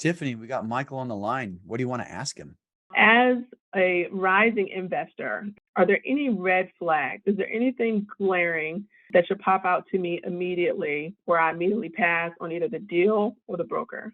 Tiffany, we got Michael on the line. What do you want to ask him? As a rising investor, are there any red flags? Is there anything glaring that should pop out to me immediately where I immediately pass on either the deal or the broker?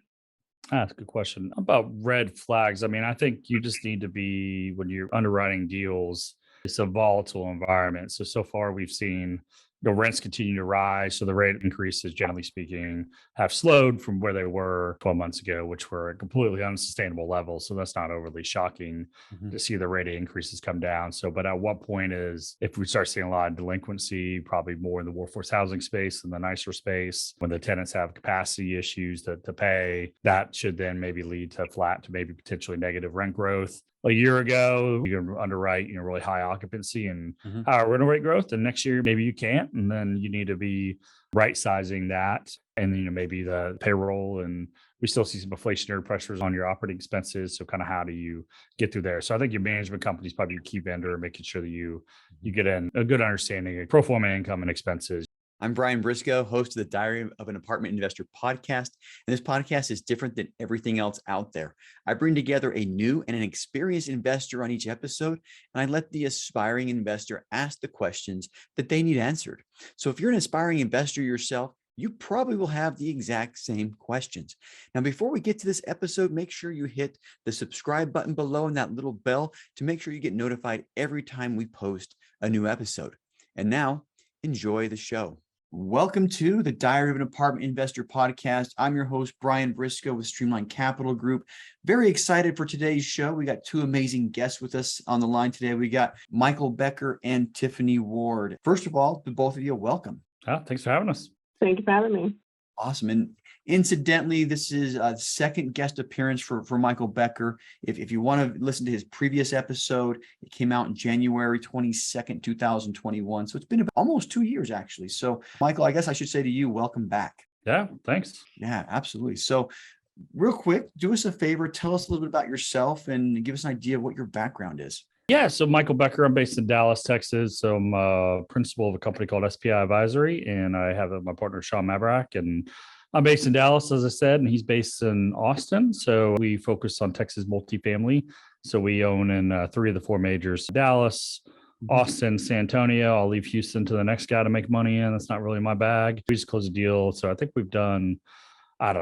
That's a good question. About red flags, I think you just need to be, when you're underwriting deals, it's a volatile environment. So far we've seen the rents continue to rise. So the rate increases, generally speaking, have slowed from where they were 12 months ago, which were at completely unsustainable levels. So that's not overly shocking to see the rate increases come down. But at what point is, if we start seeing a lot of delinquency, probably more in the workforce housing space than the nicer space, when the tenants have capacity issues to pay, that should then maybe lead to flat to maybe potentially negative rent growth. A year ago, you can underwrite, really high occupancy and higher rental rate growth. And next year, maybe you can't. And then you need to be right sizing that. And, maybe the payroll, and we still see some inflationary pressures on your operating expenses. So kind of how do you get through there? So I think your management company is probably your key vendor, making sure that you get in a good understanding of pro forma income and expenses. I'm Brian Briscoe, host of the Diary of an Apartment Investor podcast. And this podcast is different than everything else out there. I bring together a new and an experienced investor on each episode, and I let the aspiring investor ask the questions that they need answered. So if you're an aspiring investor yourself, you probably will have the exact same questions. Now, before we get to this episode, make sure you hit the subscribe button below and that little bell to make sure you get notified every time we post a new episode. And now, enjoy the show. Welcome to the Diary of an Apartment Investor podcast. I'm your host, Brian Briscoe with Streamline Capital Group. Very excited for today's show. We got two amazing guests with us on the line today. We got Michael Becker and Tiffany Ward. First of all, to both of you, welcome. Thanks for having us. Thank you for having me. Awesome. And incidentally, this is a second guest appearance for Michael Becker. If you want to listen to his previous episode, it came out in January 22nd, 2021. So it's been almost 2 years, actually. So Michael, I guess I should say to you, welcome back. Yeah, thanks. Yeah, absolutely. So real quick, do us a favor, tell us a little bit about yourself and give us an idea of what your background is. Yeah, so Michael Becker, I'm based in Dallas, Texas. So I'm a principal of a company called SPI Advisory, and I have my partner, Sean Mavrak, and I'm based in Dallas, as I said, and he's based in Austin. So we focus on Texas multifamily. So we own in 3 of the 4 majors: Dallas, Austin, San Antonio. I'll leave Houston to the next guy to make money in. That's not really my bag. We just closed a deal. So I think we've done,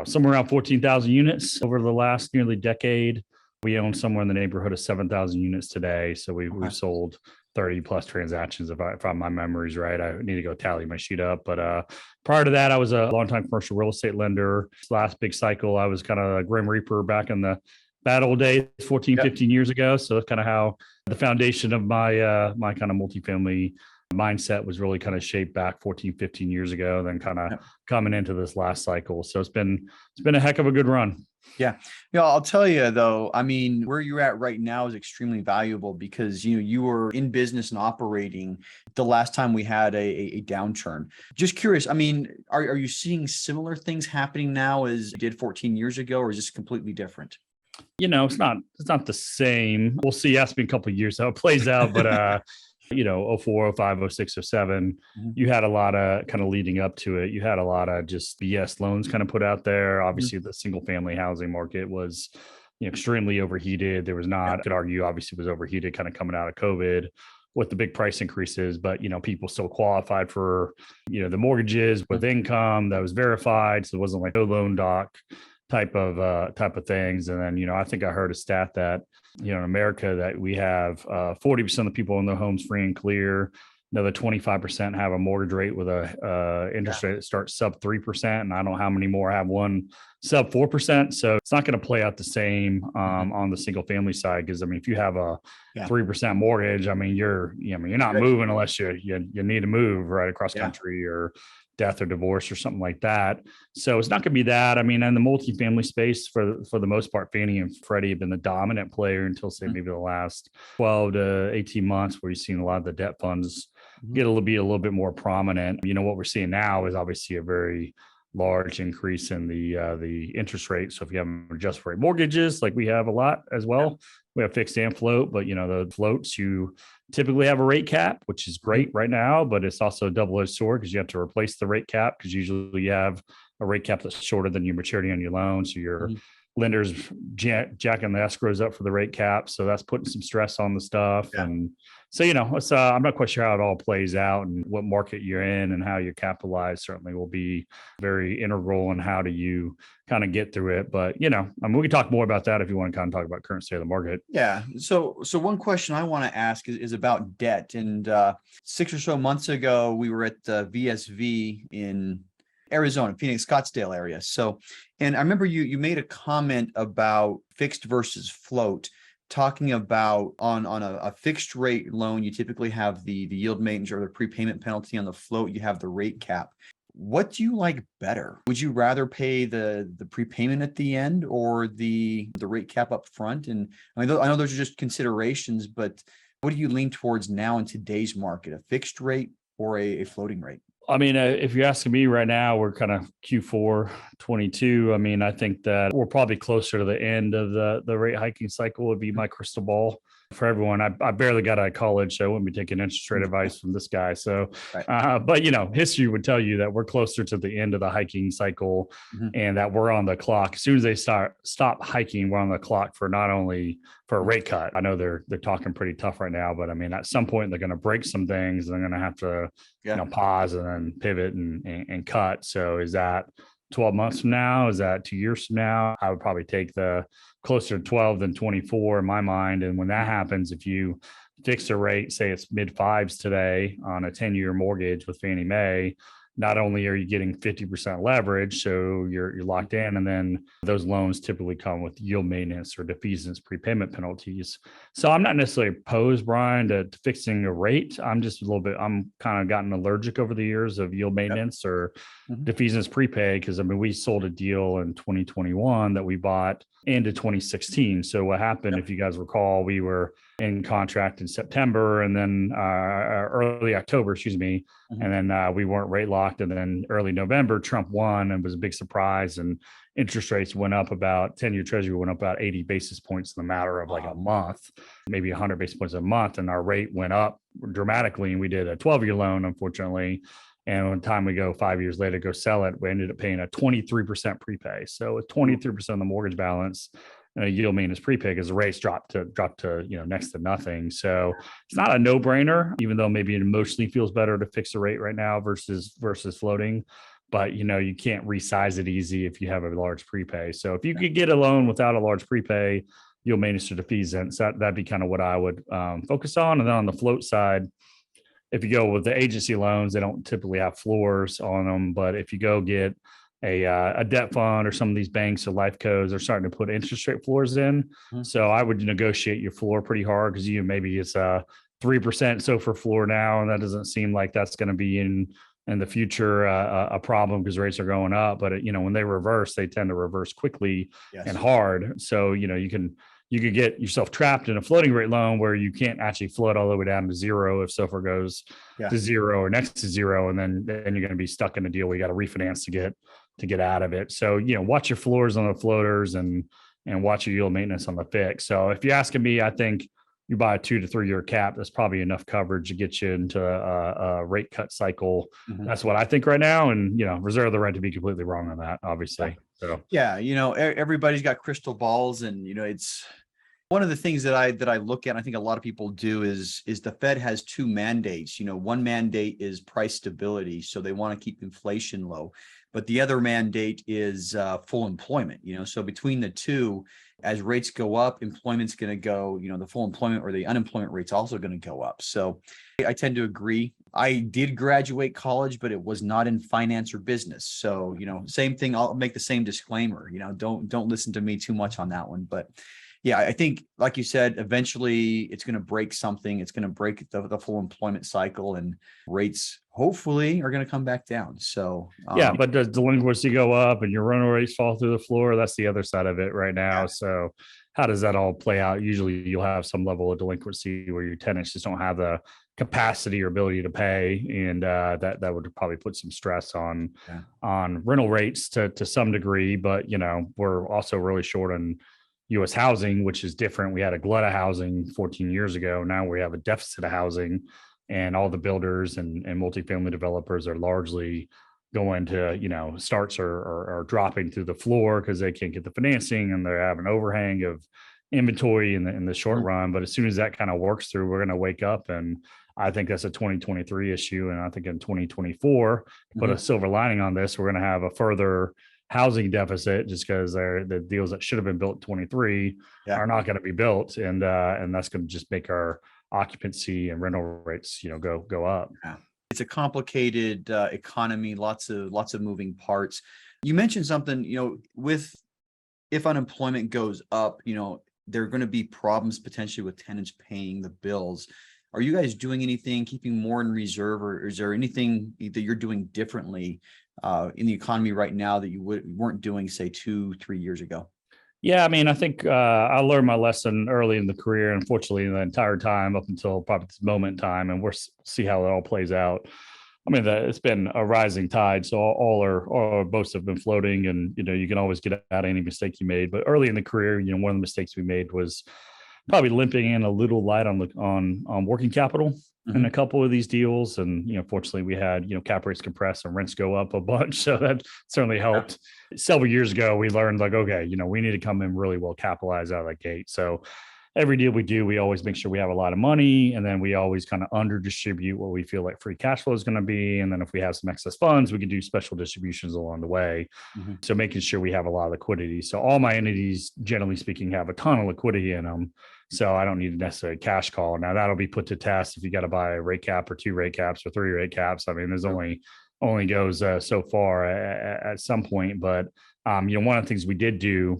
somewhere around 14,000 units over the last nearly decade. We own somewhere in the neighborhood of 7,000 units today. So we've sold 30 plus transactions. If my memory's right, I need to go tally my sheet up. But prior to that, I was a longtime commercial real estate lender. This last big cycle, I was kind of a Grim Reaper back in the bad old days, 15 years ago. So that's kind of how the foundation of my my kind of multifamily mindset was really kind of shaped back 15 years ago, then kind of coming into this last cycle. So it's been a heck of a good run. Yeah. I'll tell you though, where you're at right now is extremely valuable because, you were in business and operating the last time we had a downturn. Just curious, are you seeing similar things happening now as you did 14 years ago, or is this completely different? It's not the same. We'll see. Ask me in a couple of years how it plays out, but 04, 05, 06, 07, you had a lot of kind of leading up to it. You had a lot of just BS loans kind of put out there. Obviously, the single family housing market was extremely overheated. There was not, I could argue, obviously was overheated kind of coming out of COVID with the big price increases, but people still qualified for, the mortgages with income that was verified. So it wasn't like no loan doc type of things. And then, I think I heard a stat that, in America that we have 40% of the people in their homes free and clear. Another 25% have a mortgage rate with a interest rate that starts sub 3%. And I don't know how many more have one sub 4%. So it's not going to play out the same on the single family side. Because if you have a 3% mortgage, you're not moving unless you need to move right across country or death or divorce or something like that. So it's not going to be that. In the multifamily space, for the most part, Fannie and Freddie have been the dominant player until say maybe the last 12 to 18 months, where you've seen a lot of the debt funds get a little bit more prominent. What we're seeing now is obviously a very large increase in the interest rate. So if you have adjustable rate mortgages, like we have a lot as well, we have fixed and float, but the floats, you typically have a rate cap, which is great right now, but it's also a double-edged sword because you have to replace the rate cap because usually you have a rate cap that's shorter than your maturity on your loan. So you're lenders jacking the escrows up for the rate cap. So that's putting some stress on the stuff. Yeah. And so, it's, I'm not quite sure how it all plays out and what market you're in and how you're capitalized certainly will be very integral in how do you kind of get through it. But, we can talk more about that if you want to kind of talk about current state of the market. Yeah. So one question I want to ask is about debt. And 6 or so months ago, we were at VSV in Arizona, Phoenix, Scottsdale area. So, and I remember you made a comment about fixed versus float, talking about on a fixed rate loan, you typically have the yield maintenance or the prepayment penalty. On the float, you have the rate cap. What do you like better? Would you rather pay the prepayment at the end or the rate cap up front? And I mean, I know those are just considerations, but what do you lean towards now in today's market, a fixed rate or a floating rate? I mean, if you're asking me right now, we're kind of Q4 22. I mean, I think that we're probably closer to the end of the rate hiking cycle would be my crystal ball for everyone. I barely got out of college, so I wouldn't be taking interest rate advice from this guy. So, right. But history would tell you that we're closer to the end of the hiking cycle and that we're on the clock. As soon as they stop hiking, we're on the clock for not only for a rate cut. I know they're talking pretty tough right now, but I mean, at some point they're going to break some things. They're going to have to, pause and then pivot and cut. So is that 12 months from now? Is that 2 years from now? I would probably take the closer to 12 than 24 in my mind. And when that happens, if you fix a rate, say it's mid fives today on a 10-year mortgage with Fannie Mae, not only are you getting 50% leverage, so you're locked in, and then those loans typically come with yield maintenance or defeasance prepayment penalties. So I'm not necessarily opposed, Brian, to fixing a rate. I'm kind of gotten allergic over the years of yield maintenance or defeasance prepay, because I mean, we sold a deal in 2021 that we bought into 2016. So what happened, if you guys recall, we were in contract in September and then early October, and then we weren't rate locked. And then early November, Trump won and was a big surprise. And interest rates went up 10-year treasury went up about 80 basis points in the matter of like a month, maybe 100 basis points a month. And our rate went up dramatically. And we did a 12-year loan, unfortunately. And when time we go 5 years later, go sell it, we ended up paying a 23% prepay. So with 23% of the mortgage balance, yield maintenance prepay, because the rates dropped to next to nothing. So it's not a no-brainer, even though maybe it emotionally feels better to fix a rate right now versus floating. But you can't resize it easy if you have a large prepay. So if you could get a loan without a large prepay, yield maintenance or defeasance, that'd be kind of what I would focus on. And then on the float side, if you go with the agency loans, they don't typically have floors on them. But if you go get a debt fund or some of these banks or life codes are starting to put interest rate floors in. So I would negotiate your floor pretty hard, because maybe it's a 3% SOFR floor now, and that doesn't seem like that's going to be in the future a problem because rates are going up. But when they reverse, they tend to reverse quickly and hard. So you could get yourself trapped in a floating rate loan where you can't actually float all the way down to zero if SOFR goes to zero or next to zero, and then you're going to be stuck in a deal where you got to refinance to get out of it. So watch your floors on the floaters and watch your yield maintenance on the fix. So if you're asking me, I think you buy a 2 to 3 year cap, that's probably enough coverage to get you into a rate cut cycle. That's what I think right now, and reserve the right to be completely wrong on that, obviously. So everybody's got crystal balls, and it's one of the things that I look at, and I think a lot of people do, is the Fed has two mandates. One mandate is price stability, so they want to keep inflation low, but the other mandate is full employment. So between the two, as rates go up, employment's going to go. The full employment or the unemployment rate's also going to go up. So I tend to agree. I did graduate college, but it was not in finance or business. So same thing. I'll make the same disclaimer. Don't listen to me too much on that one, but. Yeah, I think, like you said, eventually it's going to break something. It's going to break the full employment cycle, and rates hopefully are going to come back down. So but does delinquency go up and your rental rates fall through the floor? That's the other side of it right now. So how does that all play out? Usually you'll have some level of delinquency where your tenants just don't have the capacity or ability to pay, and that would probably put some stress on rental rates to some degree. But we're also really short on U.S. housing, which is different. We had a glut of housing 14 years ago. Now we have a deficit of housing, and all the builders and multifamily developers are largely going to, starts are dropping through the floor because they can't get the financing and they're having overhang of inventory in the short run. But as soon as that kind of works through, we're going to wake up. And I think that's a 2023 issue. And I think in 2024, put a silver lining on this, we're going to have a further housing deficit just because the deals that should have been built in 23 are not going to be built. And that's going to just make our occupancy and rental rates, go up. Yeah. It's a complicated economy, lots of moving parts. You mentioned something, if unemployment goes up, there are going to be problems potentially with tenants paying the bills. Are you guys doing anything, keeping more in reserve, or is there anything that you're doing differently in the economy right now that you weren't doing, say, 2-3 years ago? Yeah, I mean, I think I learned my lesson early in the career, unfortunately, the entire time up until probably this moment in time, and we'll see how it all plays out. I mean, it's been a rising tide, so all our boats have been floating, and you can always get out of any mistake you made. But early in the career, one of the mistakes we made was probably limping in a little light on working capital in a couple of these deals. And, fortunately we had, cap rates compress and rents go up a bunch. So that certainly helped. Several years ago, we learned like, okay, we need to come in really well capitalized out of the gate. So every deal we do, we always make sure we have a lot of money. And then we always kind of under distribute what we feel like free cash flow is going to be. And then if we have some excess funds, we can do special distributions along the way. So making sure we have a lot of liquidity. So all my entities, generally speaking, have a ton of liquidity in them. So I don't need necessarily a cash call. Now that'll be put to test if you got to buy a rate cap or 2 rate caps or 3 rate caps. I mean, there's only goes so far at some point. But one of the things we did do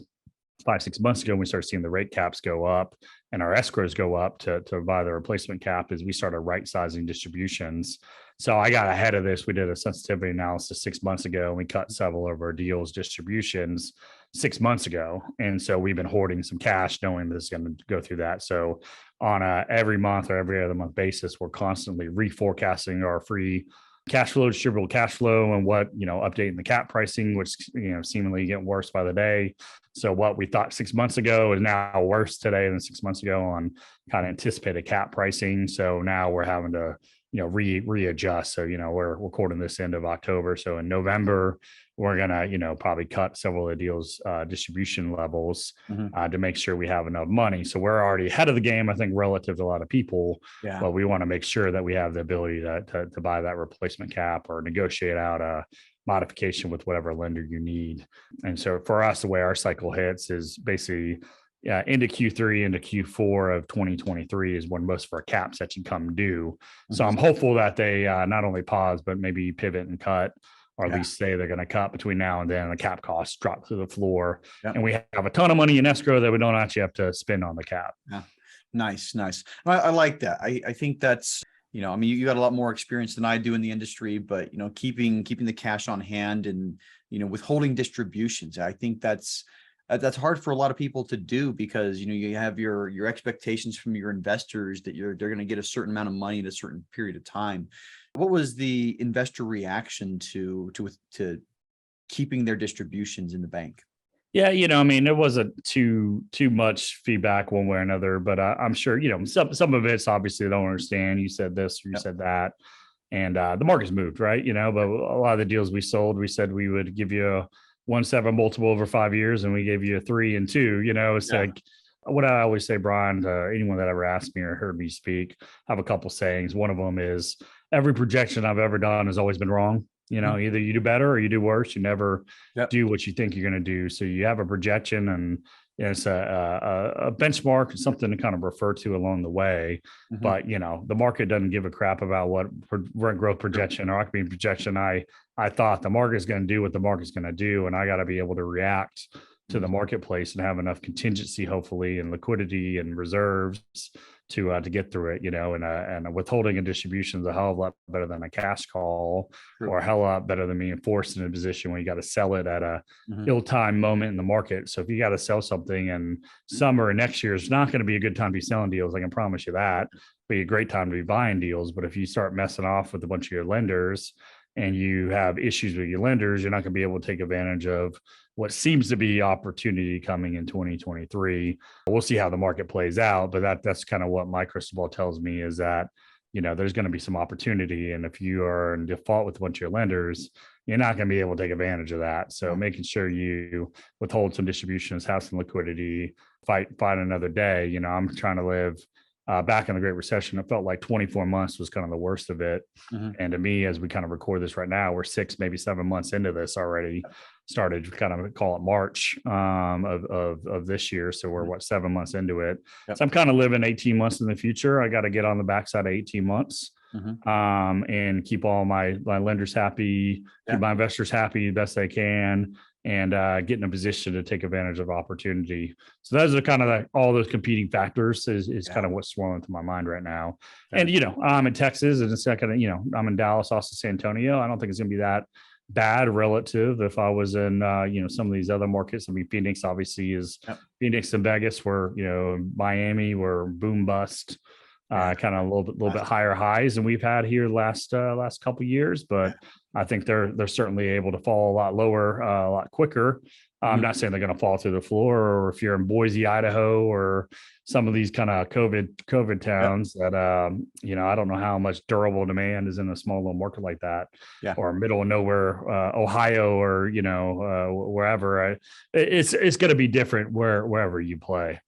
5-6 months ago, when we started seeing the rate caps go up and our escrows go up to buy the replacement cap, is we started right sizing distributions. So I got ahead of this. We did a sensitivity analysis 6 months ago, and we cut several of our deals distributions 6 months ago. And so we've been hoarding some cash knowing this is going to go through that. So on a every month or every other month basis, we're constantly reforecasting our free cash flow, distributable cash flow, and what, updating the cap pricing, which, seemingly getting worse by the day. So what we thought 6 months ago is now worse today than 6 months ago on kind of anticipated cap pricing. So now we're having to, readjust. So, we're recording this end of October. So in November, we're going to, probably cut several of the deals distribution levels to make sure we have enough money. So we're already ahead of the game, I think, relative to a lot of people. Yeah. But we want to make sure that we have the ability to buy that replacement cap or negotiate out a modification with whatever lender you need. And so for us, the way our cycle hits is basically into Q3, into Q4 of 2023 is when most of our caps actually come due. So I'm hopeful that they not only pause, but maybe pivot and cut, or at least say they're going to cut between now and then. The cap costs drop through the floor, and we have a ton of money in escrow that we don't actually have to spend on the cap. Yeah. Nice. I like that. I think that's, you got a lot more experience than I do in the industry, but, keeping the cash on hand and, withholding distributions, I think that's hard for a lot of people to do because, you have your expectations from your investors that they're going to get a certain amount of money at a certain period of time. What was the investor reaction to keeping their distributions in the bank? Yeah, it wasn't too much feedback one way or another, but I'm sure, some of it's obviously they don't understand. You said this, or you said that, and the market's moved, right? But a lot of the deals we sold, we said we would give you a 1.7 multiple over 5 years, and we gave you a 3 and 2. It's like what I always say, Brian, to anyone that ever asked me or heard me speak, I have a couple sayings. One of them is every projection I've ever done has always been wrong. Either you do better or you do worse. You never do what you think you're going to do. So you have a projection, and it's a benchmark, something to kind of refer to along the way. But, the market doesn't give a crap about what rent growth projection or occupancy projection. I thought the market is going to do what the market's going to do, and I got to be able to react to the marketplace and have enough contingency, hopefully, and liquidity and reserves to get through it, and withholding a distribution is a hell of a lot better than a cash call, or a hell of a lot better than being forced in a position where you got to sell it at a ill-timed moment in the market. So if you got to sell something and summer next year is not going to be a good time to be selling deals, I can promise you that. It'll be a great time to be buying deals. But if you start messing off with a bunch of your lenders and you have issues with your lenders, you're not going to be able to take advantage of what seems to be opportunity coming in 2023. We'll see how the market plays out, but that's kind of what my crystal ball tells me, is that, there's going to be some opportunity. And if you are in default with a bunch of your lenders, you're not going to be able to take advantage of that. So making sure you withhold some distributions, have some liquidity, fight another day. You know, I'm trying to live back in the Great Recession. It felt like 24 months was kind of the worst of it. And to me, as we kind of record this right now, we're 6, maybe 7 months into this already. Started to kind of call it March of this year. So we're 7 months into it. So I'm kind of living 18 months in the future. I got to get on the backside of 18 months. And keep all my lenders happy, keep my investors happy the best they can, and get in a position to take advantage of opportunity. So those are kind of all those competing factors is kind of what's swirling through my mind right now. And, you know, I'm in Texas, and it's not going to, you know, I'm in Dallas, Austin, San Antonio. I don't think it's going to be that bad relative. If I was in, you know, some of these other markets, I mean, Phoenix obviously is Phoenix and Vegas were, you know, Miami were boom bust. Kind of a little bit higher highs than we've had here last couple of years, but I think they're certainly able to fall a lot lower, a lot quicker. I'm not saying they're going to fall through the floor, or if you're in Boise, Idaho, or some of these kind of COVID towns that, you know, I don't know how much durable demand is in a small little market like that, or middle of nowhere, Ohio, or, you know, wherever. It's going to be different wherever you play.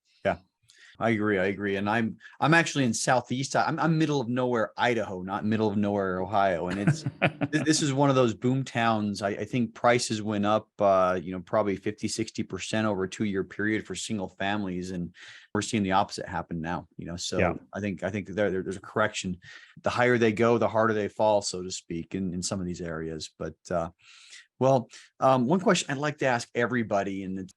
I agree. And I'm actually in Southeast. I'm middle of nowhere, Idaho, not middle of nowhere, Ohio. And it's, this is one of those boom towns. I think prices went up, you know, probably 50-60% over a 2-year period for single families. And we're seeing the opposite happen now, you know? So I think there's a correction. The higher they go, the harder they fall, so to speak, in some of these areas. But, one question I'd like to ask everybody, and it's,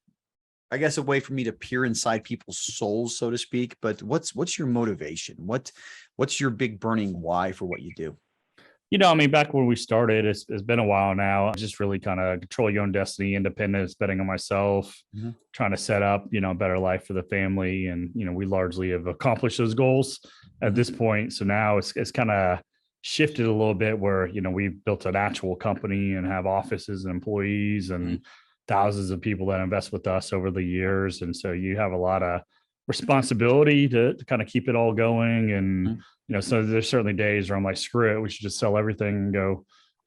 I guess, a way for me to peer inside people's souls, so to speak. But what's your motivation? What's your big burning why for what you do? You know, I mean, back when we started, it's been a while now. Just really kind of control your own destiny, independence, betting on myself, trying to set up, you know, a better life for the family. And, you know, we largely have accomplished those goals at this point. So now it's kind of shifted a little bit where, you know, we've built an actual company and have offices and employees and thousands of people that invest with us over the years. And so you have a lot of responsibility to kind of keep it all going. And, you know, so there's certainly days where I'm like, screw it, we should just sell everything and go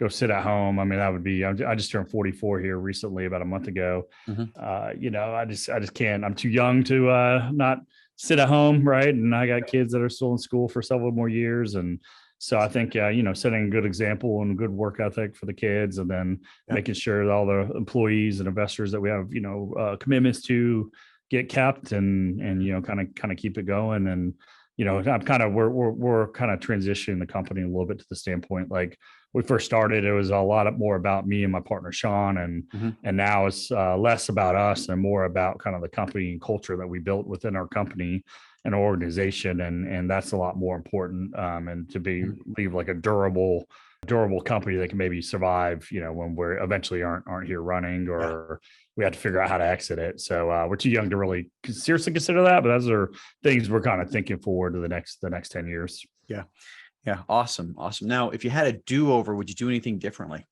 sit at home. I mean, that would be, I just turned 44 here recently, about a month ago. You know, I just can't, I'm too young to not sit at home. Right. And I got kids that are still in school for several more years. And so I think, you know, setting a good example and good work ethic for the kids, and then making sure that all the employees and investors that we have, you know, commitments to get kept, and, you know, kind of keep it going. And, you know, we're kind of transitioning the company a little bit to the standpoint, like we first started, it was a lot more about me and my partner, Sean, and now it's less about us and more about kind of the company and culture that we built within our company and organization. And that's a lot more important. And to leave like a durable company that can maybe survive, you know, when we're eventually aren't here running, or we have to figure out how to exit it. So we're too young to really seriously consider that, but those are things we're kind of thinking forward to the next 10 years. Yeah. Awesome. Now, if you had a do-over, would you do anything differently?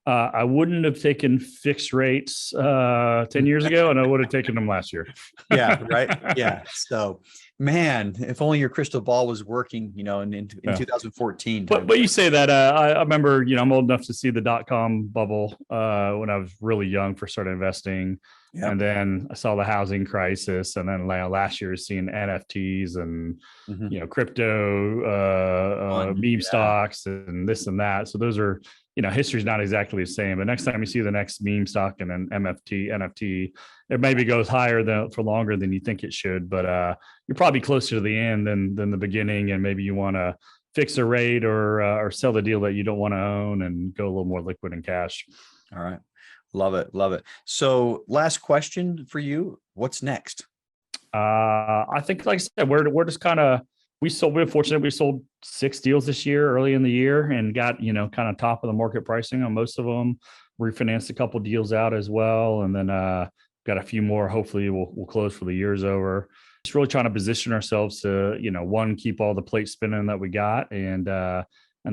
I wouldn't have taken fixed rates 10 years ago, and I would have taken them last year. Yeah, right. Yeah. So, man, if only your crystal ball was working, you know, in 2014. But you say that, I remember, you know, I'm old enough to see the .com bubble when I was really young, for started investing. And then I saw the housing crisis, and then last year seeing NFTs and, you know, crypto, meme stocks and this and that. So those are, you know, history's not exactly the same, but next time you see the next meme stock and an NFT, it maybe goes higher for longer than you think it should, but you're probably closer to the end than the beginning. And maybe you want to fix a rate or sell the deal that you don't want to own and go a little more liquid in cash. All right. Love it. So last question for you. What's next? I think, like I said, we're just kind of, we're fortunate. We sold 6 deals this year, early in the year, and got, you know, kind of top of the market pricing on most of them. Refinanced a couple deals out as well. And then got a few more. Hopefully we'll close for the year's over. Just really trying to position ourselves to, you know, 1, keep all the plates spinning that we got. And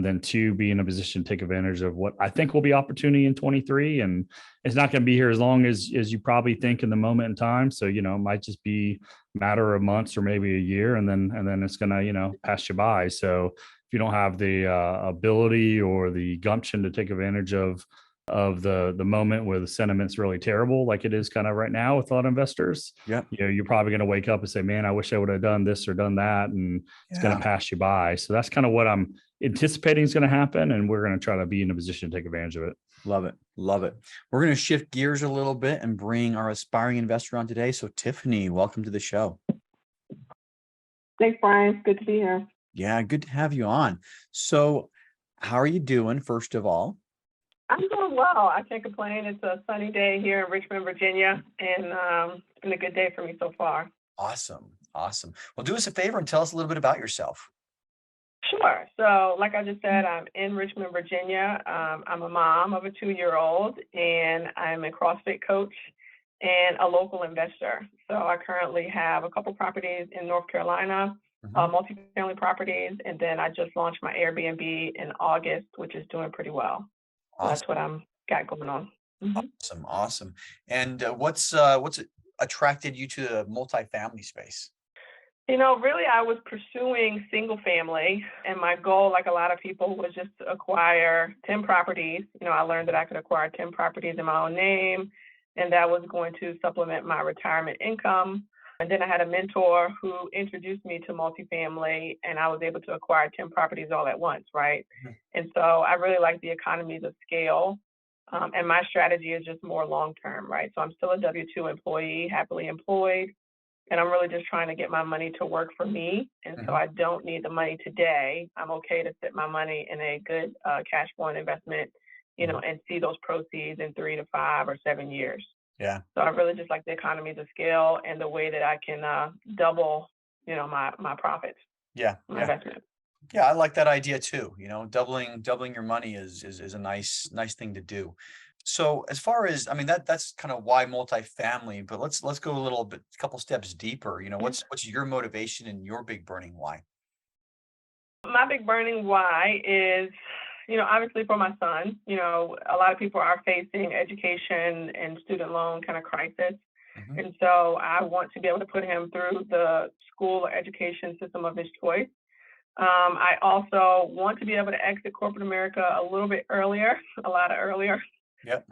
then 2, be in a position to take advantage of what I think will be opportunity in 23. And it's not going to be here as long as you probably think in the moment in time. So, you know, it might just be a matter of months or maybe a year, and then it's going to, you know, pass you by. So if you don't have the ability or the gumption to take advantage of of the moment where the sentiment's really terrible, like it is kind of right now with a lot of investors. Yeah. You're probably going to wake up and say, man, I wish I would have done this or done that. And it's going Yeah. to pass you by. So that's kind of what I'm anticipating is going to happen. And we're going to try to be in a position to take advantage of it. Love it. Love it. We're going to shift gears a little bit and bring our aspiring investor on today. So Tiffany, welcome to the show. Thanks, Brian. Good to be here. Yeah, good to have you on. So how are you doing, first of all? I'm doing well. I can't complain. It's a sunny day here in Richmond, Virginia, and it's been a good day for me so far. Awesome. Awesome. Well, do us a favor and tell us a little bit about yourself. Sure. So, like I just said, I'm in Richmond, Virginia. I'm a mom of a 2-year-old, and I'm a CrossFit coach and a local investor. So I currently have a couple properties in North Carolina, multifamily properties, and then I just launched my Airbnb in August, which is doing pretty well. So that's what I'm got going on. Awesome. Awesome. And what's attracted you to the multifamily space? Really, I was pursuing single family, and my goal, like a lot of people, was just to acquire 10 properties. I learned that I could acquire 10 properties in my own name, and that was going to supplement my retirement income. And then I had a mentor who introduced me to multifamily, and I was able to acquire 10 properties all at once, right? And so I really like the economies of scale, and my strategy is just more long-term, right? So I'm still a W-2 employee, happily employed, and I'm really just trying to get my money to work for me. And so I don't need the money today. I'm okay to sit my money in a good cash flowing investment, and see those proceeds in 3 to 5 or 7 years. Yeah. So I really just like the economies of scale and the way that I can double, my profits. Yeah. My investment. Yeah, I like that idea too. Doubling your money is a nice thing to do. So as far as, that's kind of why multifamily, but let's go a couple steps deeper. What's your motivation and your big burning why? My big burning why is, obviously for my son. A lot of people are facing education and student loan kind of crisis. And so I want to be able to put him through the school or education system of his choice. I also want to be able to exit corporate America a little bit earlier, a lot earlier. Yep.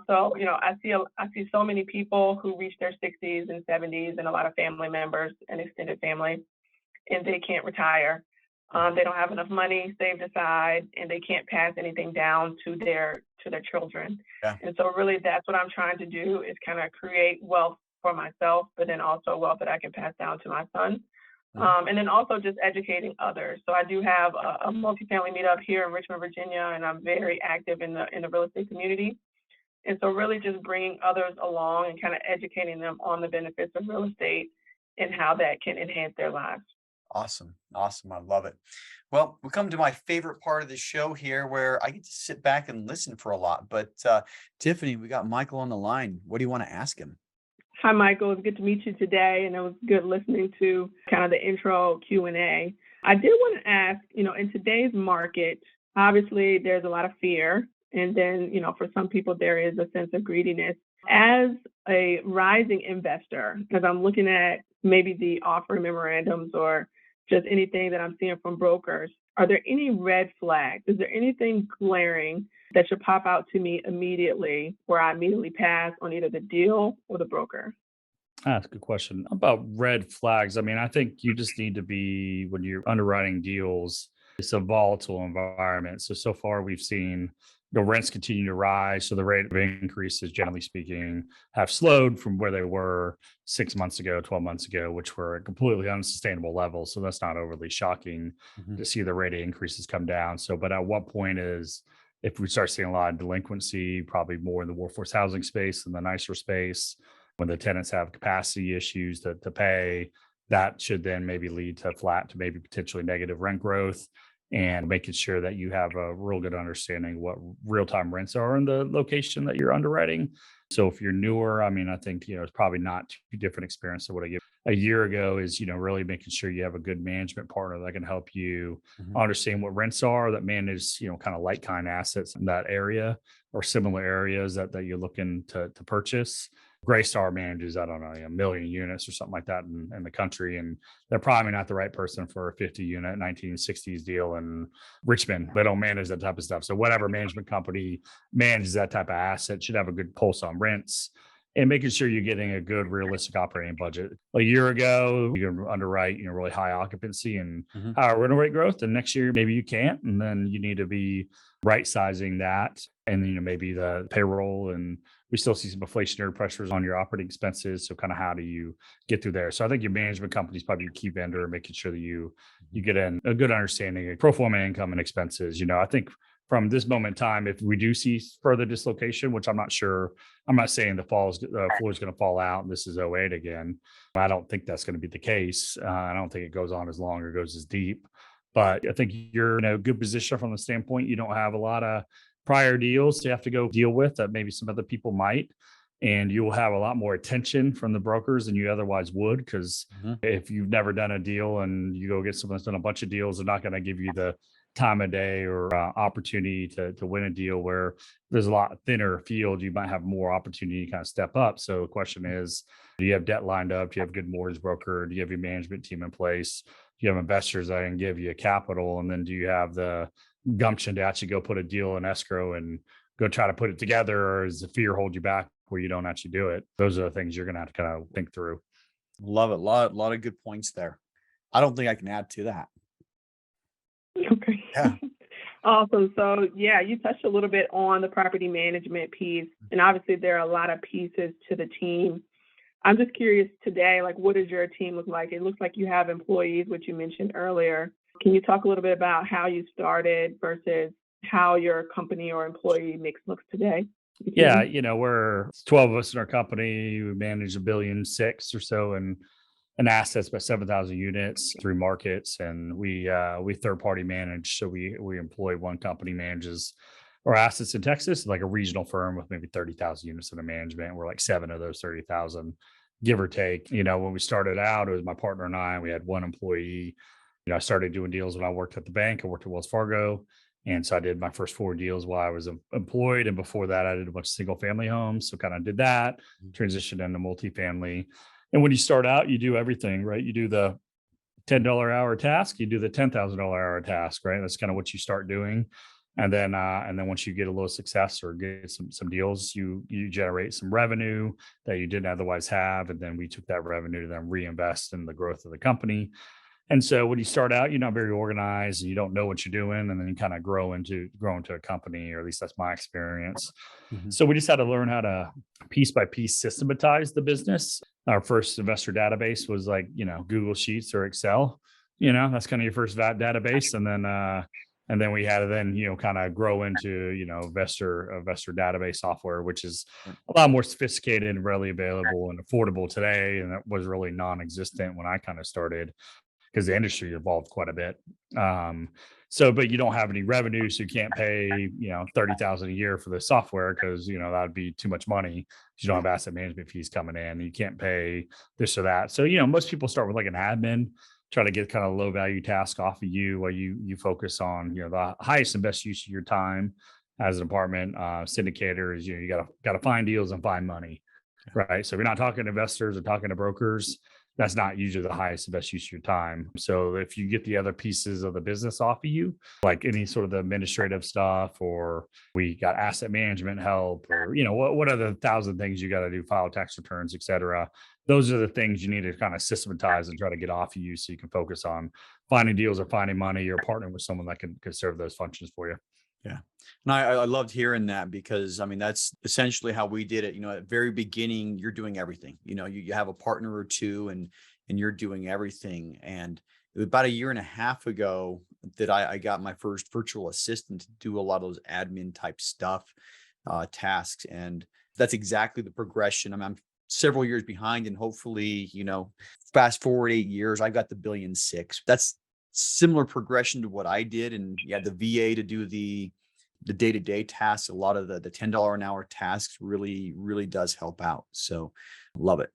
So, I see so many people who reach their 60s and 70s and a lot of family members and extended family, and they can't retire. They don't have enough money saved aside, and they can't pass anything down to their children. Yeah. And so really that's what I'm trying to do is kind of create wealth for myself, but then also wealth that I can pass down to my son. And then also just educating others. So I do have a multifamily meetup here in Richmond, Virginia, and I'm very active in the real estate community. And so really just bringing others along and kind of educating them on the benefits of real estate and how that can enhance their lives. Awesome. Awesome. I love it. Well, we come to my favorite part of the show here where I get to sit back and listen for a lot. But Tiffany, we got Michael on the line. What do you want to ask him? Hi, Michael. It's good to meet you today, and it was good listening to kind of the intro Q&A. I did want to ask, in today's market, obviously there's a lot of fear, and then, for some people there is a sense of greediness. As a rising investor, as I'm looking at maybe the offering memorandums or just anything that I'm seeing from brokers, are there any red flags? Is there anything glaring that should pop out to me immediately where I immediately pass on either the deal or the broker? That's a good question. About red flags, I think you just need to be, when you're underwriting deals, it's a volatile environment. So far we've seen rents continue to rise. So the rate of increases, generally speaking, have slowed from where they were 6 months ago, 12 months ago, which were at completely unsustainable levels. So that's not overly shocking to see the rate of increases come down. But at what point if we start seeing a lot of delinquency, probably more in the workforce housing space than the nicer space, when the tenants have capacity issues to pay, that should then maybe lead to flat to maybe potentially negative rent growth, and making sure that you have a real good understanding what real-time rents are in the location that you're underwriting. So if you're newer, I think, it's probably not too different experience than what I gave a year ago is, really making sure you have a good management partner that can help you understand what rents are, that manage, kind of like-kind assets in that area or similar areas that you're looking to purchase. Greystar manages, I don't know, a million units or something like that in the country. And they're probably not the right person for a 50 unit 1960s deal in Richmond. They don't manage that type of stuff. So whatever management company manages that type of asset should have a good pulse on rents and making sure you're getting a good realistic operating budget. A year ago, you can underwrite, really high occupancy and high rental rate growth. And next year, maybe you can't. And then you need to be right sizing that. And, maybe the payroll, and we still see some inflationary pressures on your operating expenses. So kind of how do you get through there? So I think your management company is probably your key vendor, making sure that you get in a good understanding of pro forma income and expenses. I think from this moment in time, if we do see further dislocation, which I'm not sure, I'm not saying the floor is going to fall out and this is '08 again. I don't think that's going to be the case. I don't think it goes on as long or goes as deep. But I think you're in a good position from the standpoint you don't have a lot of prior deals you have to go deal with that maybe some other people might. And you will have a lot more attention from the brokers than you otherwise would. Because if you've never done a deal and you go get someone that's done a bunch of deals, they're not going to give you the time of day or opportunity to win a deal. Where there's a lot thinner field, you might have more opportunity to kind of step up. So the question is, do you have debt lined up? Do you have a good mortgage broker? Do you have your management team in place? Do you have investors that can give you capital? And then do you have the gumption to actually go put a deal in escrow and go try to put it together? Or does the fear hold you back where you don't actually do it? Those are the things you're going to have to kind of think through. Love it. Lot of good points there. I don't think I can add to that. Okay. Yeah. Awesome. So you touched a little bit on the property management piece, and obviously there are a lot of pieces to the team. I'm just curious today, what does your team look like? It looks like you have employees, which you mentioned earlier. Can you talk a little bit about how you started versus how your company or employee mix looks today? Yeah, we're 12 of us in our company. We manage $1.6 billion or so in assets, about 7,000 units, 3 markets, and we third party manage. So we employ one company manages our assets in Texas, like a regional firm with maybe 30,000 units under management. We're like 7 of those 30,000, give or take. When we started out, it was my partner and I. We had one employee. I started doing deals when I worked at the bank. I worked at Wells Fargo. And so I did my first 4 deals while I was employed. And before that, I did a bunch of single family homes. So kind of did that, transitioned into multifamily. And when you start out, you do everything, right? You do the $10 hour task, you do the $10,000 hour task, right? That's kind of what you start doing. And then once you get a little success or get some deals, you generate some revenue that you didn't otherwise have. And then we took that revenue to then reinvest in the growth of the company. And so when you start out, you're not very organized and you don't know what you're doing. And then you kind of grow into a company, or at least that's my experience. So we just had to learn how to piece by piece systematize the business. Our first investor database was like, Google Sheets or Excel. That's kind of your first database. And then we had to then, kind of grow into, investor database software, which is a lot more sophisticated and readily available and affordable today. And that was really non-existent when I kind of started, because the industry evolved quite a bit. But you don't have any revenue, so you can't pay, $30,000 a year for the software because, that would be too much money. You don't have asset management fees coming in. You can't pay this or that. So, most people start with like an admin, try to get kind of low value task off of you while you focus on, the highest and best use of your time as an apartment syndicator is, you got to find deals and find money, right? So if you're not talking to investors or talking to brokers, that's not usually the highest and best use of your time. So if you get the other pieces of the business off of you, like any sort of the administrative stuff, or we got asset management help, or, what are the 1,000 things you got to do, file tax returns, et cetera. Those are the things you need to kind of systematize and try to get off of you so you can focus on finding deals or finding money or partnering with someone that can serve those functions for you. Yeah. And I loved hearing that, because that's essentially how we did it. At the very beginning, you're doing everything. You have a partner or two and you're doing everything. And it was about a year and a half ago that I got my first virtual assistant to do a lot of those admin type stuff, tasks. And that's exactly the progression. I'm several years behind, and hopefully, fast forward 8 years, I've got the $1.6 billion. That's similar progression to what I did. And the VA to do the day-to-day tasks, a lot of the $10 an hour tasks really, really does help out. So love it.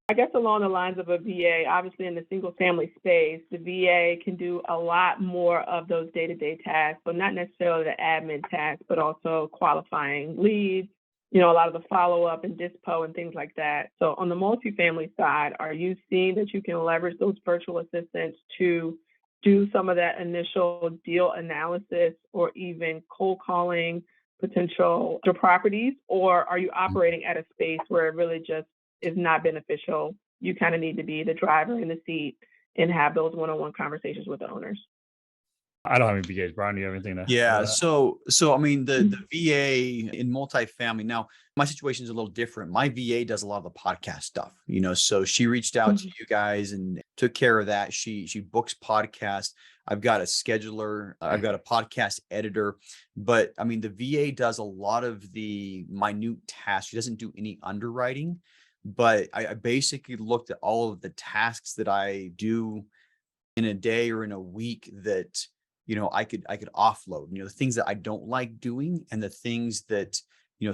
I guess along the lines of a VA, obviously in the single family space, the VA can do a lot more of those day-to-day tasks, but not necessarily the admin tasks, but also qualifying leads, a lot of the follow-up and dispo and things like that. So on the multifamily side, are you seeing that you can leverage those virtual assistants to do some of that initial deal analysis or even cold calling potential properties? Or are you operating at a space where it really just is not beneficial? You kind of need to be the driver in the seat and have those one-on-one conversations with the owners. I don't have any VAs. Brian, do you have anything to? Yeah. So I mean, the VA in multifamily. Now, my situation is a little different. My VA does a lot of the podcast stuff, so she reached out to you guys and took care of that. She books podcasts. I've got a scheduler. I've got a podcast editor. But I mean, the VA does a lot of the minute tasks. She doesn't do any underwriting, but I basically looked at all of the tasks that I do in a day or in a week that I could offload, the things that I don't like doing and the things that,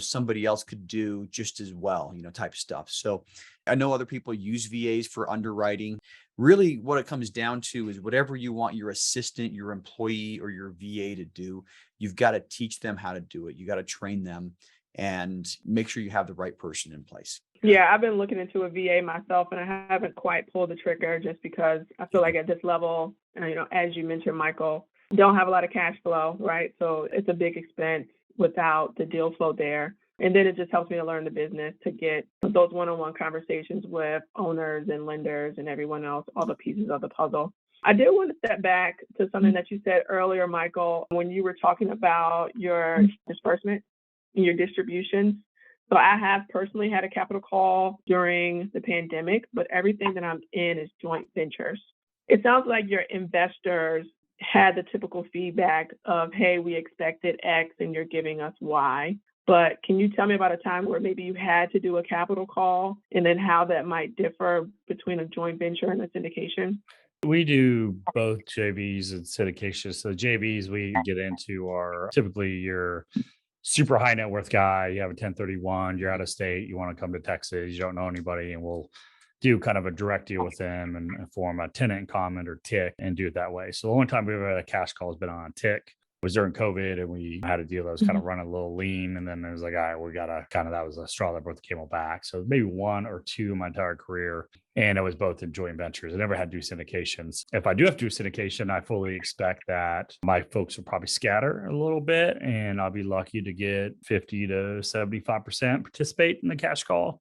somebody else could do just as well, type stuff. So I know other people use VAs for underwriting. Really what it comes down to is whatever you want your assistant, your employee, or your VA to do, you've got to teach them how to do it. You got to train them and make sure you have the right person in place. Yeah, I've been looking into a VA myself, and I haven't quite pulled the trigger just because I feel like at this level, as you mentioned, Michael, don't have a lot of cash flow, right? So it's a big expense without the deal flow there. And then it just helps me to learn the business, to get those one-on-one conversations with owners and lenders and everyone else, all the pieces of the puzzle. I did want to step back to something that you said earlier, Michael, when you were talking about your disbursement and your distributions. So I have personally had a capital call during the pandemic, but everything that I'm in is joint ventures. It sounds like your investors had the typical feedback of, hey, we expected X and you're giving us Y. But can you tell me about a time where maybe you had to do a capital call and then how that might differ between a joint venture and a syndication? We do both JVs and syndications. So JVs we get into are typically your super high net worth guy. You have a 1031, you're out of state, you want to come to Texas, you don't know anybody, and we'll do kind of a direct deal with them and form a tenant in common or TIC and do it that way. So the only time we've ever had a cash call has been on a TIC. Was during COVID, and we had a deal that was kind of running a little lean. And then it was like, all right, we got to that was a straw that broke the camel back. So maybe one or two in my entire career. And it was both in joint ventures. I never had to do syndications. If I do have to do syndication, I fully expect that my folks will probably scatter a little bit, and I'll be lucky to get 50 to 75% participate in the cash call.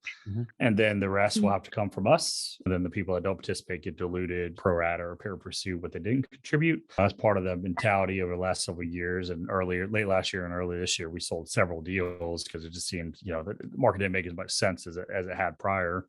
And then the rest will have to come from us. And then the people that don't participate get diluted pro rata or pari passu what they didn't contribute. That's part of the mentality over the last several years. And late last year and early this year, we sold several deals because it just seemed, the market didn't make as much sense as it had prior.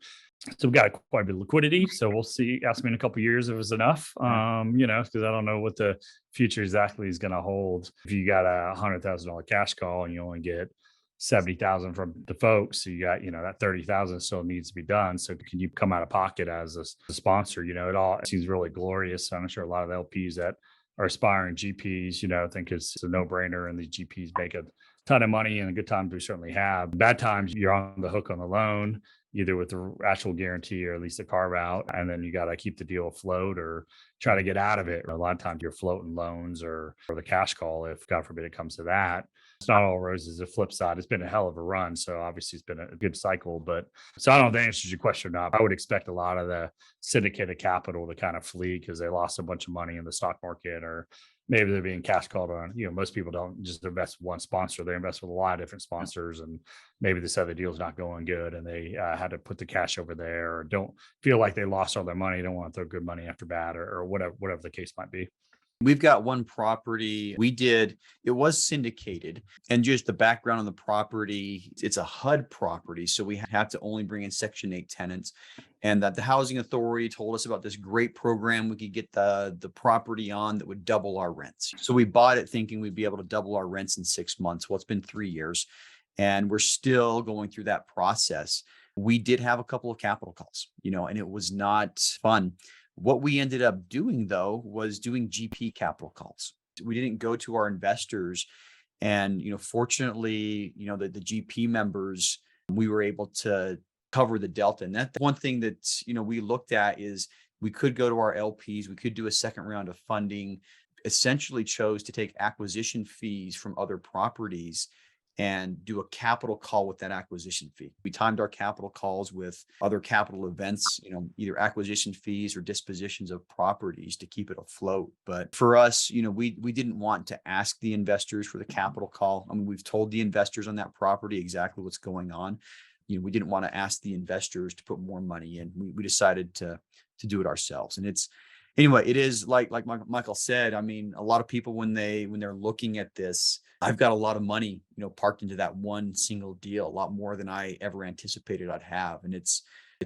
So we've got quite a bit of liquidity. So we'll see. Ask me in a couple of years if it's enough, because I don't know what the future exactly is going to hold. If you got a $100,000 cash call and you only get 70,000 from the folks, so you got, that 30,000 still needs to be done. So can you come out of pocket as a sponsor? It all seems really glorious. So I'm sure a lot of the LPs that are aspiring GPs, think it's a no brainer, and these GPs make a ton of money, and the good times we certainly have. Bad times, you're on the hook on the loan, either with the actual guarantee or at least a carve out. And then you got to keep the deal afloat or try to get out of it. A lot of times you're floating loans or the cash call, if God forbid it comes to that. It's not all roses. The flip side, it's been a hell of a run. So obviously it's been a good cycle, so I don't know if that answers your question or not. I would expect a lot of the syndicated capital to kind of flee because they lost a bunch of money in the stock market, or maybe they're being cash called on. Most people don't just invest with one sponsor. They invest with a lot of different sponsors, and maybe this other deal is not going good and they had to put the cash over there, or don't feel like they lost all their money. Don't want to throw good money after bad, or whatever the case might be. We've got one property it was syndicated, and just the background on the property, it's a HUD property. So we have to only bring in Section 8 tenants, and that the housing authority told us about this great program we could get the property on that would double our rents. So we bought it thinking we'd be able to double our rents in 6 months. Well, it's been 3 years and we're still going through that process. We did have a couple of capital calls, and it was not fun. What we ended up doing, though, was doing GP capital calls. We didn't go to our investors. And, fortunately, the GP members, we were able to cover the delta. And that's one thing that, we looked at is we could go to our LPs. We could do a second round of funding, essentially chose to take acquisition fees from other properties and do a capital call with that acquisition fee. We timed our capital calls with other capital events, either acquisition fees or dispositions of properties to keep it afloat. But for us, we didn't want to ask the investors for the capital call. I mean, we've told the investors on that property exactly what's going on. We didn't want to ask the investors to put more money in. We decided to do it ourselves. And it is like Michael said, I mean, a lot of people when they're looking at this, I've got a lot of money, parked into that one single deal, a lot more than I ever anticipated I'd have. And it's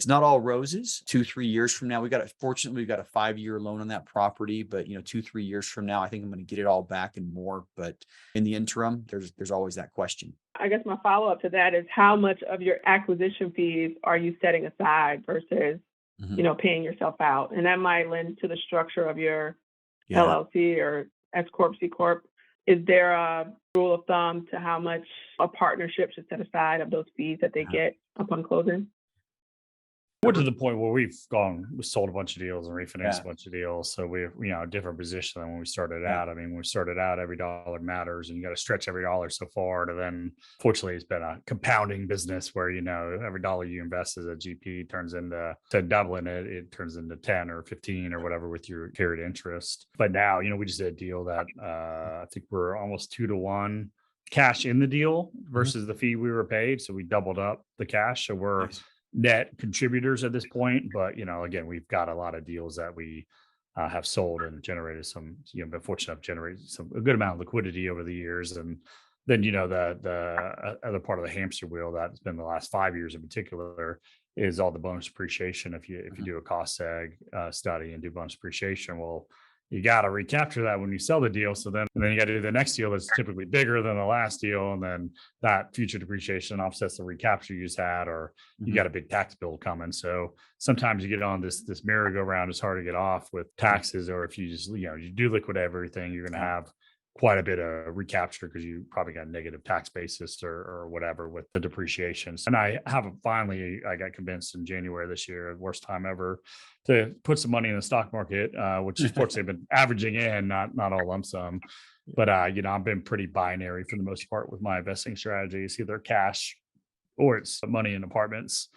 not all roses. 2-3 years from now, fortunately, we've got a 5-year loan on that property, but 2-3 years from now, I think I'm going to get it all back and more. But in the interim, there's always that question. I guess my follow-up to that is how much of your acquisition fees are you setting aside versus, paying yourself out? And that might lend to the structure of your LLC or S Corp, C Corp. Is there a rule of thumb to how much a partnership should set aside of those fees that they get upon closing? We're to the point where we sold a bunch of deals and refinanced a bunch of deals. So we're, a different position than when we started out. I mean, when we started out, every dollar matters and you got to stretch every dollar so far to then, fortunately, it's been a compounding business where, every dollar you invest as a GP turns into doubling it. It turns into 10 or 15 or whatever with your carried interest. But now, we just did a deal that I think we're almost 2-to-1 cash in the deal versus the fee we were paid. So we doubled up the cash. So we're net contributors at this point, but again, we've got a lot of deals that we have sold and generated some, been fortunate enough to generate a good amount of liquidity over the years. And then the other part of the hamster wheel that's been the last 5 years in particular is all the bonus appreciation. If you do a cost seg study and do bonus appreciation, well, you got to recapture that when you sell the deal. So then you got to do the next deal that's typically bigger than the last deal. And then that future depreciation offsets the recapture you just had, or you got a big tax bill coming. So sometimes you get on this merry-go-round. It's hard to get off with taxes, or if you just, you do liquidate everything, you're going to have quite a bit of recapture because you probably got negative tax basis or whatever with the depreciations. And I got convinced in January this year, worst time ever, to put some money in the stock market, which fortunately I've been averaging in, not all lump sum. But I've been pretty binary for the most part with my investing strategy. It's either cash or it's money in apartments.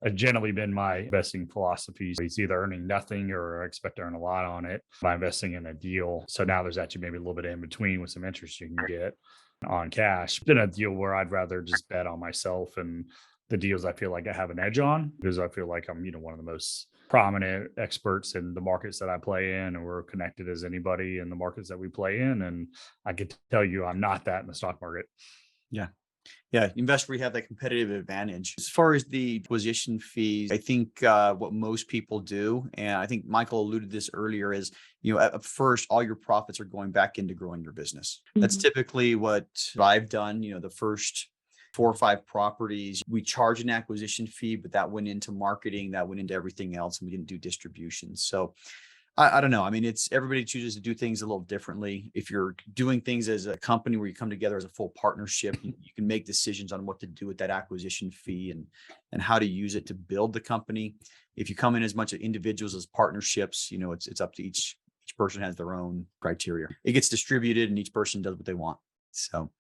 It's generally been my investing philosophy. It's either earning nothing or I expect to earn a lot on it by investing in a deal. So now there's actually maybe a little bit in between with some interest you can get on cash. It's been a deal where I'd rather just bet on myself and the deals I feel like I have an edge on, because I feel like I'm, one of the most prominent experts in the markets that I play in, and we're connected as anybody in the markets that we play in. And I can tell you I'm not that in the stock market. Yeah, invest where you have that competitive advantage. As far as the acquisition fees, I think what most people do, and I think Michael alluded to this earlier, is at first all your profits are going back into growing your business. That's typically what I've done. The first 4 or 5 properties, we charge an acquisition fee, but that went into marketing, that went into everything else, and we didn't do distribution. So I don't know. I mean, everybody chooses to do things a little differently. If you're doing things as a company where you come together as a full partnership, you can make decisions on what to do with that acquisition fee and how to use it to build the company. If you come in as much as individuals as partnerships, it's up to each person has their own criteria. It gets distributed and each person does what they want. So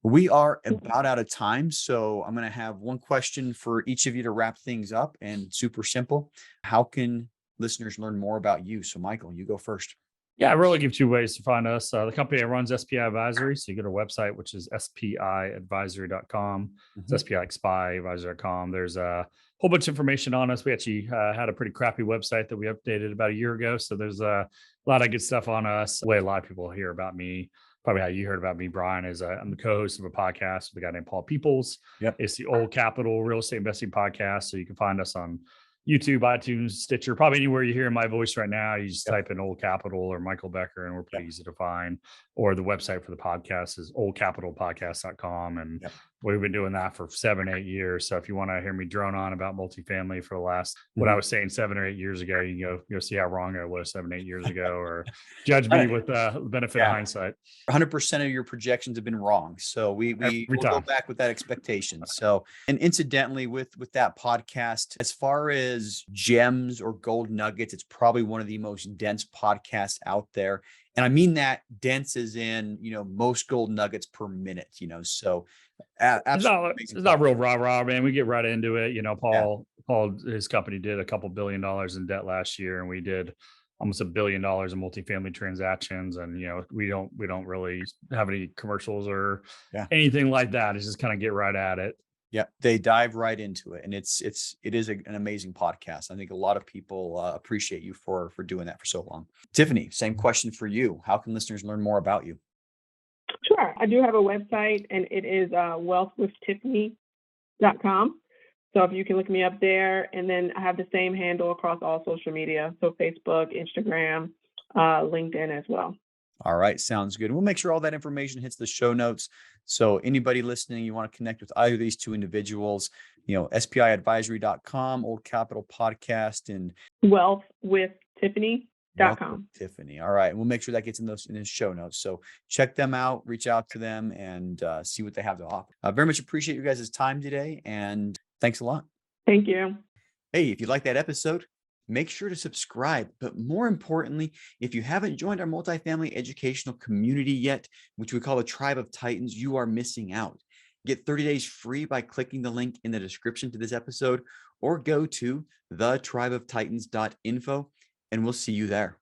we are about out of time. So I'm going to have one question for each of you to wrap things up, and super simple. How can listeners learn more about you? So Michael, you go first. Yeah, I really give 2 ways to find us. The company that runs SPI Advisory. So you go to our website, which is spiadvisory.com. It's SPI like spy advisory.com. There's a whole bunch of information on us. We actually had a pretty crappy website that we updated about a year ago. So there's a lot of good stuff on us. The way a lot of people hear about me, probably how you heard about me, Brian, is I'm the co-host of a podcast with a guy named Paul Peoples. It's the Old Capital Real Estate Investing Podcast. So you can find us on YouTube, iTunes, Stitcher, probably anywhere you hear my voice right now. You just type in Old Capital or Michael Becker, and we're pretty easy to find. Or the website for the podcast is oldcapitalpodcast.com. And we've been doing that for 7-8 years. So if you want to hear me drone on about multifamily for the last, what I was saying 7 or 8 years ago, you can go see how wrong I was 7-8 years ago, or judge me with the benefit of hindsight. 100% of your projections have been wrong. So we'll go back with that expectation. So, and incidentally with that podcast, as far as gems or gold nuggets, it's probably one of the most dense podcasts out there. And I mean that dense as in, most gold nuggets per minute, so absolutely. It's not real rah-rah, man. We get right into it. Yeah. Paul, his company did a couple $1 billion in debt last year, and we did almost $1 billion in multifamily transactions. And, we don't really have any commercials or anything like that. It's just kind of get right at it. Yeah, they dive right into it, and it is an amazing podcast. I think a lot of people appreciate you for doing that for so long. Tiffany, same question for you. How can listeners learn more about you? Sure. I do have a website, and it is wealthwithtiffany.com. So if you can look me up there, and then I have the same handle across all social media. So Facebook, Instagram, LinkedIn as well. All right. Sounds good. We'll make sure all that information hits the show notes. So anybody listening, you want to connect with either of these two individuals, SPIadvisory.com, Old Capital Podcast, and wealthwithtiffany.com. Tiffany. All right. And we'll make sure that gets in the show notes. So check them out, reach out to them, and see what they have to offer. I very much appreciate you guys' time today, and thanks a lot. Thank you. Hey, if you like that episode, make sure to subscribe. But more importantly, if you haven't joined our multifamily educational community yet, which we call the Tribe of Titans, you are missing out. Get 30 days free by clicking the link in the description to this episode, or go to thetribeoftitans.info, and we'll see you there.